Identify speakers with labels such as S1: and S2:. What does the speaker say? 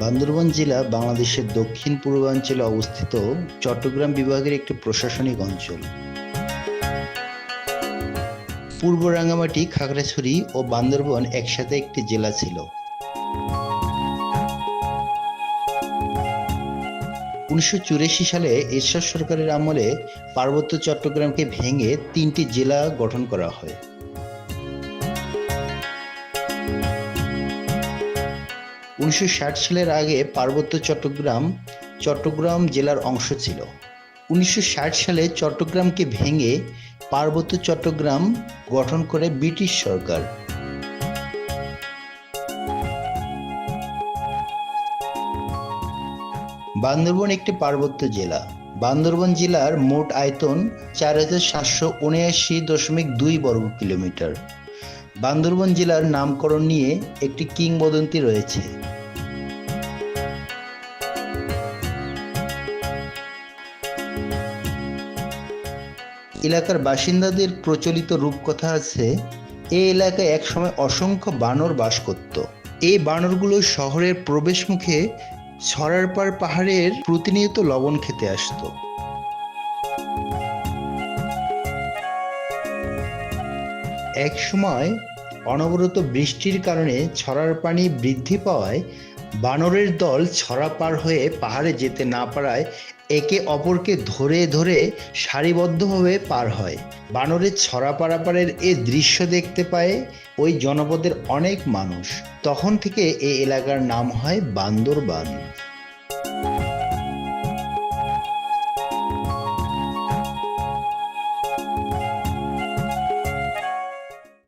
S1: বান্দরবান জেলা বাংলাদেশের দক্ষিণ-পূর্বাঞ্চলে অবস্থিত চট্টগ্রাম বিভাগের একটি প্রশাসনিক অঞ্চল। পূর্ব রাঙ্গামাটি, খাগড়াছড়ি ও বান্দরবান একসাথে একটি জেলা ছিল। 1984 সালে এরশাদ সরকারের আমলে পার্বত্য চট্টগ্রামকে ভেঙে 3টি জেলা গঠন করা হয়। 1960 সালের আগে পার্বত্য চট্টগ্রাম জেলার অংশ ছিল। 1960 সালে চট্টগ্রামকে ভেঙে পার্বত্য চট্টগ্রাম গঠন করে ব্রিটিশ সরকার। বান্দরবান একটি পার্বত্য জেলা। বান্দরবান জেলার মোট আয়তন 4779.2 বর্গ কিলোমিটার। বান্দরবান জেলার নামকরণ নিয়ে একটি কিংবদন্তি রয়েছে। এলাকার বাসিন্দাদের প্রচলিত রূপকথা আছে, এই এলাকায় একসময় অসংখ্য বানর বাস করত। এই বানরগুলো শহরের প্রবেশ মুখে ছড়ারপাড় পাহাড়ের প্রতিনিয়ত লবণ খেতে আসতো। এক সময় অনবরত বৃষ্টির কারণে ছড়ার পানি বৃদ্ধি পাওয়ায় বানরের দল ছড়া পার হয়ে পাহাড়ে যেতে না পারায় একে অপরকে ধরে ধরে সারিবদ্ধভাবে পার হয়। বানরের ছড়া পারাপারের এই দৃশ্য দেখতে পায় ওই জনপদের অনেক মানুষ। তখন থেকে এই এলাকার নাম হয় বান্দরবান।